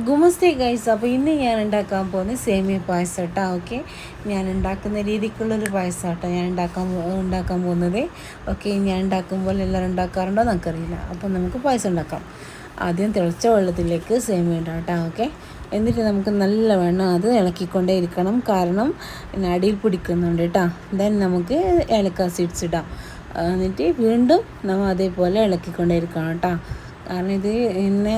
ഗുമസ്തേ guys. അപ്പോൾ ഇന്ന് ഞാൻ ഉണ്ടാക്കാൻ പോകുന്നത് സേമിയ പായസം കേട്ടോ. ഓക്കെ, ഞാൻ ഉണ്ടാക്കുന്ന രീതിക്കുള്ളൊരു പായസം കേട്ടോ ഞാൻ ഉണ്ടാക്കാൻ പോകുന്നത്. ഓക്കെ, ഞാൻ ഉണ്ടാക്കുമ്പോൾ എല്ലാവരും ഉണ്ടാക്കാറുണ്ടോ നമുക്കറിയില്ല. അപ്പോൾ നമുക്ക് പായസം ഉണ്ടാക്കാം. ആദ്യം തിളച്ച വെള്ളത്തിലേക്ക് സേമിയ ഇടാം കേട്ടോ. ഓക്കെ, എന്നിട്ട് നമുക്ക് നല്ല വേണം അത് ഇളക്കിക്കൊണ്ടേ ഇരിക്കണം, കാരണം അടിയിൽ പിടിക്കുന്നുണ്ട് കേട്ടോ. ദെൻ നമുക്ക് ഏലക്ക സീഡ്സ് ഇടാം. എന്നിട്ട് വീണ്ടും നമ്മൾ അതേപോലെ ഇളക്കിക്കൊണ്ടേ ഇരിക്കണം കേട്ടോ. കാരണം ഇത് ഇന്നെ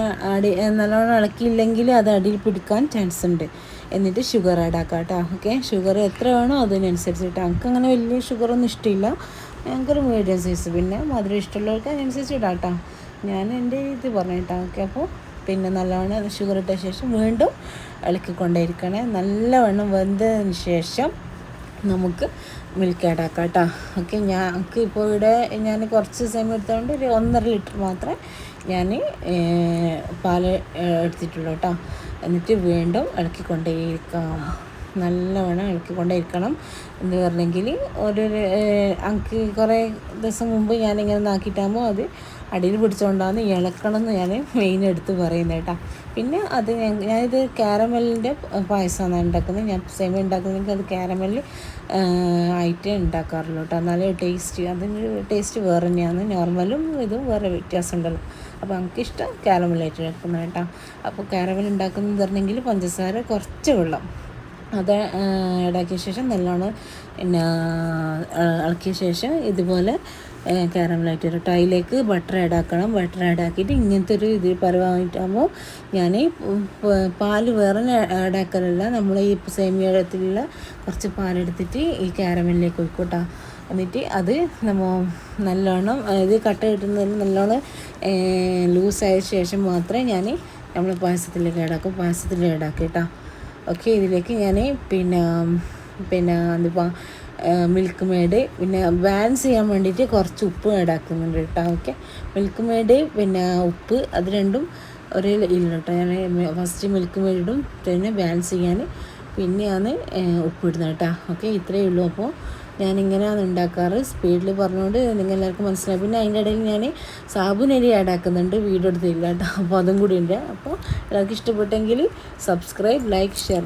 നല്ലോണം ഇളക്കിയില്ലെങ്കിൽ അത് അടിയിൽ പിടിക്കാൻ ചാൻസ് ഉണ്ട്. എന്നിട്ട് ഷുഗർ ആഡ് ആക്കാം കേട്ടോ. ഓക്കെ, ഷുഗർ എത്ര വേണോ അതിനനുസരിച്ചിട്ട്. എനിക്ക് അങ്ങനെ വലിയ ഷുഗറൊന്നും ഇഷ്ടമില്ല, ഞങ്ങൾക്കൊരു മീഡിയം സൈസ്. പിന്നെ മധുരം ഇഷ്ടമുള്ളവർക്ക് അതിനനുസരിച്ച് ഇടാം കേട്ടോ. ഞാൻ എൻ്റെ ഇത് പറഞ്ഞു കേട്ടോ. ഓക്കെ, അപ്പോൾ പിന്നെ നല്ലവണ്ണം ഷുഗർ ഇട്ട ശേഷം വീണ്ടും ഇളക്കിക്കൊണ്ടേയിരിക്കണേ. നല്ലവണ്ണം വെന്തതിന് ശേഷം നമുക്ക് മിൽക്ക് ആഡ് ആക്കാം കേട്ടോ. ഓക്കെ, ഞങ്ങൾക്ക് ഇപ്പോൾ ഇവിടെ ഞാൻ കുറച്ച് സമയം എടുത്തുകൊണ്ട് ഒരു 1.5 ലിറ്റർ മാത്രമേ ഞാൻ പാൽ എടുത്തിട്ടുള്ളൂ കേട്ടോ. എന്നിട്ട് വീണ്ടും ഇളക്കിക്കൊണ്ടേയിരിക്കാം, നല്ലവണ്ണം ഇളക്കിക്കൊണ്ടേയിരിക്കണം. എന്ന് പറഞ്ഞെങ്കിൽ എനിക്ക് കുറേ ദിവസം മുമ്പ് ഞാനിങ്ങനെ നാക്കിയിട്ടാകുമ്പോൾ അത് അടിയിൽ പിടിച്ചുകൊണ്ടാണ് ഇളക്കണം എന്ന് ഞാൻ മെയിൻ എടുത്ത് പറയുന്നത് കേട്ടോ. പിന്നെ അത് ഞാനിത് കാരമലിൻ്റെ പായസമാണ് ഉണ്ടാക്കുന്നത്. ഞാൻ സേമിയ ഉണ്ടാക്കുന്നതെങ്കിൽ അത് കാരമൽ ആയിട്ട് ഉണ്ടാക്കാറുള്ളൂ കേട്ടോ. നല്ല ടേസ്റ്റ്, അതിൻ്റെ ടേസ്റ്റ് വേറെ തന്നെയാണ്. നോർമലും ഇതും വേറെ വ്യത്യാസം ഉണ്ടല്ലോ. അപ്പോൾ എനിക്കിഷ്ടം കാരമലായിട്ട് ഉണ്ടാക്കുന്നത് കേട്ടോ. അപ്പോൾ കാരമൽ ഉണ്ടാക്കുന്നത് പറഞ്ഞെങ്കിൽ പഞ്ചസാര കുറച്ച് വെള്ളം അത് ഇടാക്കിയ ശേഷം നല്ലോണം പിന്നെ ഇളക്കിയ ശേഷം ഇതുപോലെ കാരമലായിട്ട് ഇരട്ടോ. അതിലേക്ക് ബട്ടർ ആഡാക്കണം. ബട്ടർ ആഡാക്കിയിട്ട് ഇങ്ങനത്തെ ഒരു ഇത് പരുവായിട്ടാകുമ്പോൾ ഞാൻ പാൽ വേറെ ആഡാക്കലല്ല, നമ്മൾ ഈ സേമിയത്തിലുള്ള കുറച്ച് പാലെടുത്തിട്ട് ഈ കാരമലിലേക്ക് ഒഴിക്കൂട്ടോ. എന്നിട്ട് അത് നമ്മൾ നല്ലോണം ഇത് കട്ട കിട്ടുന്നതിന് നല്ലോണം ലൂസായ ശേഷം മാത്രമേ ഞാൻ നമ്മൾ പായസത്തിലേക്ക് ആഡാക്കും കേട്ടോ. ഓക്കെ, ഇതിലേക്ക് ഞാൻ പിന്നെ എന്തിപ്പോൾ മിൽക്ക് മെയ്ഡ് പിന്നെ ബാലൻസ് ചെയ്യാൻ വേണ്ടിയിട്ട് കുറച്ച് ഉപ്പ് ആഡാക്കുന്നുണ്ട് കേട്ടോ. ഓക്കെ, മിൽക്ക് മെയ്ഡ് പിന്നെ ഉപ്പ് അത് രണ്ടും ഒരേ ഇല്ല കേട്ടോ. ഞാൻ ഫസ്റ്റ് മിൽക്ക് മെയ്ഡ് ഇടും, പിന്നെ ബാലൻസ് ചെയ്യാൻ പിന്നെയാണ് ഉപ്പ് ഇടുന്നത് കേട്ടോ. ഓക്കെ, ഇത്രയേ ഉള്ളൂ. അപ്പോൾ ഞാനിങ്ങനെയാണ് ഉണ്ടാക്കാറ്, സ്പീഡിൽ പറഞ്ഞുകൊണ്ട് നിങ്ങൾ എല്ലാവർക്കും മനസ്സിലായി. പിന്നെ അതിൻ്റെ ഇടയിൽ ഞാൻ സാബുനരി ആഡാക്കുന്നുണ്ട്, വീഡിയോ എടുത്തില്ല കേട്ടോ. അപ്പോൾ അതും കൂടി ഉണ്ട്. അപ്പോൾ എല്ലാവർക്കും ഇഷ്ടപ്പെട്ടെങ്കിൽ സബ്സ്ക്രൈബ്, ലൈക്ക്, ഷെയർ.